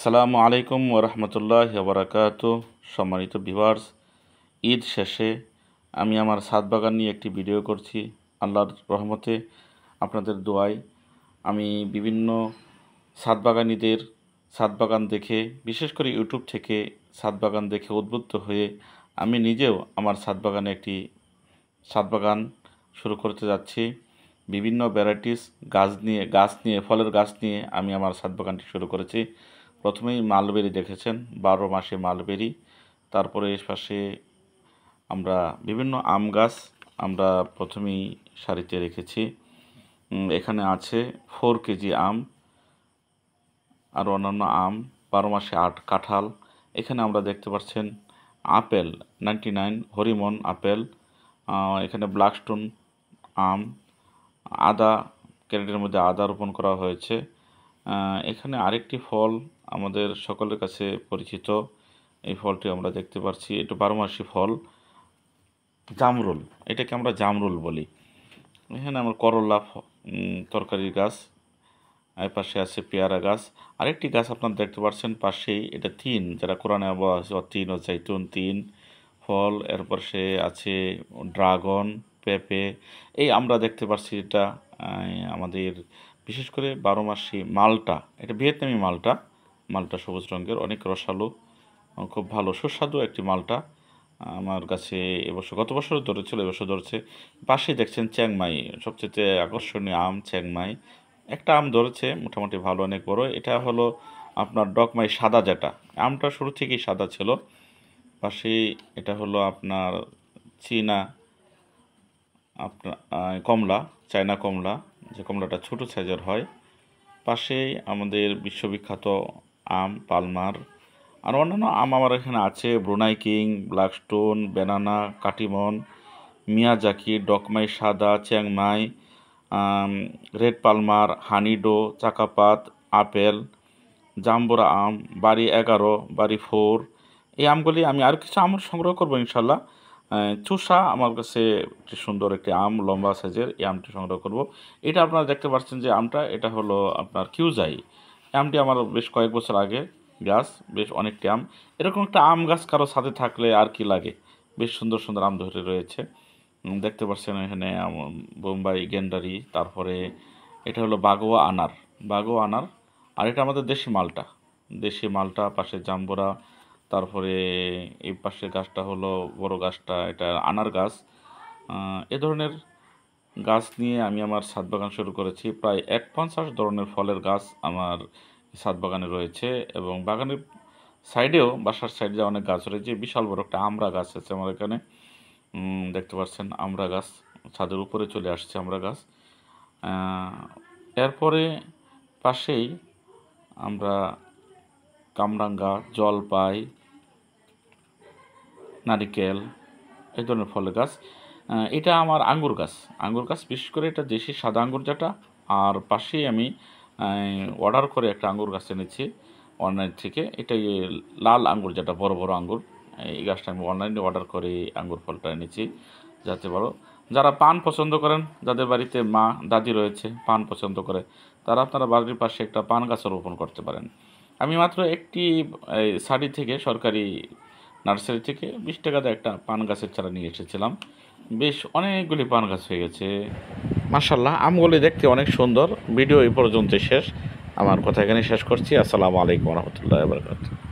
আসসালামু আলাইকুম ওরহমতুল্লাহি ওয়া সম্মানিত ভিউয়ার্স, ঈদ শেষে আমি আমার ছাদ বাগান নিয়ে একটি ভিডিও করছি। আল্লাহর রহমতে আপনাদের দোয়ায় আমি বিভিন্ন ছাদ বাগানীদের ছাদ বাগান দেখে, বিশেষ করে ইউটিউব থেকে ছাদ বাগান দেখে উদ্বুদ্ধ হয়ে আমি নিজেও আমার ছাদ বাগানে একটি ছাদ বাগান শুরু করতে যাচ্ছি। বিভিন্ন ভ্যারাইটিস গাছ নিয়ে ফলের গাছ নিয়ে আমি আমার ছাদ বাগানটি শুরু করেছি। প্রথমেই মালবেরি দেখেছেন, 12 মাসে মালবেরি। তারপরে এর পাশে আমরা বিভিন্ন আম গাছ আমরা প্রথমেই সারিতে রেখেছি। এখানে আছে 4 কেজি আম আর অন্যান্য আম, 12 মাসে 8 কাঁঠাল। এখানে আমরা দেখতে পাচ্ছেন আপেল 99 হরিমন আপেল, এখানে ব্ল্যাকস্টোন আম, আদা, ক্যারেটের মধ্যে আদা রোপণ করা হয়েছে। এখানে আরেকটি ফল আমাদের সকলের কাছে পরিচিত, এই ফলটি আমরা দেখতে পাচ্ছি, এটা 12 মাসি ফল, জামরুল। এটাকে আমরা জামরুল বলি। এখানে আমার করলা তরকারির গাছ, এর পাশে আছে পেয়ারা গাছ। আরেকটি গাছ আপনারা দেখতে পাচ্ছেন পাশেই, এটা তিন, যারা কোরআনে বলা আছে তিন ও জাইতুন, তিন ফল। এর পাশে আছে ড্রাগন, পেঁপে। এই আমরা দেখতে পাচ্ছি এটা আমাদের বিশেষ করে 12 মাসি মালটা, এটা ভিয়েতনামি মালটা। মালটা সবুজ রঙের, অনেক রসালো, খুব ভালো সুস্বাদু একটি মালটা। আমার কাছে এবছর, গত বছরও ধরেছিল, এবছর ধরেছে। পাশেই দেখছেন চ্যাংমাই, সবচেয়ে আকর্ষণীয় আম চ্যাংমাই। একটা আম ধরেছে মোটামুটি ভালো, অনেক বড়। এটা হলো আপনার ডকমাই সাদা, যেটা আমটা শুরু থেকেই সাদা ছিল। পাশেই এটা হলো আপনার চীনা আপনার কমলা, চায়না কমলা, যে কমলাটা ছোট সাইজের হয়। পাশেই আমাদের বিশ্ববিখ্যাত আম পালমার। আর অন্যান্য আম আমার এখানে আছে ব্রুনাই কিং, ব্ল্যাকস্টোন, ব্যানানা, কাটিমন, মিয়াজাকি, ডকমাই সাদা, চ্যাংমাই, রেড পালমার, হানিডো, চাকাপাত, আপেল, জাম্বুরা আম, বাড়ি 11, বাড়ি 4। এই আমগুলি আমি আর কিছু আম সংগ্রহ করবো ইনশাল্লাহ। চুষা আমার কাছে একটি সুন্দর একটি আম, লম্বা সাইজের, এই আমটি সংগ্রহ করব। এটা আপনারা দেখতে পাচ্ছেন যে আমটা, এটা হলো আপনার কিউজাই। এই আমটি আমার বেশ কয়েক বছর আগে গাছ, বেশ অনেকটি আম। এরকম একটা আম গাছ কারো সাথে থাকলে আর কি লাগে, বেশ সুন্দর সুন্দর আম ধরে রয়েছে। দেখতে পাচ্ছেন এখানে বোম্বাই গেন্ডারি, তারপরে এটা হলো বাগোয়া আনার, বাগোয়া আনার। আর এটা আমাদের দেশি মালটা, দেশি মালটা। পাশে জাম্বুরা, তারপরে এই পাশের গাছটা হলো বড় গাছটা, এটা আনার গাছ। এ ধরনের গাছ নিয়ে আমি আমার ছাদ বাগান শুরু করেছি। প্রায় 50 ধরনের ফলের গাছ আমার ছাদ বাগানে রয়েছে, এবং বাগানের সাইডেও, বাসার সাইডে অনেক গাছ রয়েছে। বিশাল বড় একটা আমড়া গাছ আছে আমার এখানে, দেখতে পাচ্ছেন আমড়া গাছ, ছাদের উপরে চলে আসছে আমড়া গাছ। এরপরে পাশেই আমরা কামরাঙ্গা, জলপাই, নারিকেল, এই ধরনের ফলের গাছ। এটা আমার আঙ্গুর গাছ, আঙ্গুর গাছ, বিশেষ করে এটা দেশি সাদা আঙ্গুর যেটা। আর পাশেই আমি অর্ডার করে একটা আঙ্গুর গাছ এনেছি অনলাইন থেকে। এটাই লাল আঙ্গুর, যেটা বড় বড় আঙ্গুর। এই গাছটা আমি অনলাইনে অর্ডার করে আঙ্গুর ফলটা এনেছি, যাতে বড়। যারা পান পছন্দ করেন, যাদের বাড়িতে মা দাদি রয়েছে পান পছন্দ করে, তারা আপনারা বাড়ির পাশে একটা পান গাছ রোপণ করতে পারেন। আমি মাত্র একটি সারি থেকে, সরকারি নার্সারি থেকে 20 টাকা দিয়ে একটা পান গাছের চারা নিয়ে এসেছিলাম। বেশ অনেকগুলি পান গাছ হয়ে গেছে মাশাল্লাহ। আমগুলি দেখতে অনেক সুন্দর। ভিডিও এই পর্যন্ত শেষ, আমার কথা এখানে শেষ করছি। আসসালামু আলাইকুম রহমতুল্লাহ বরকাতুহু।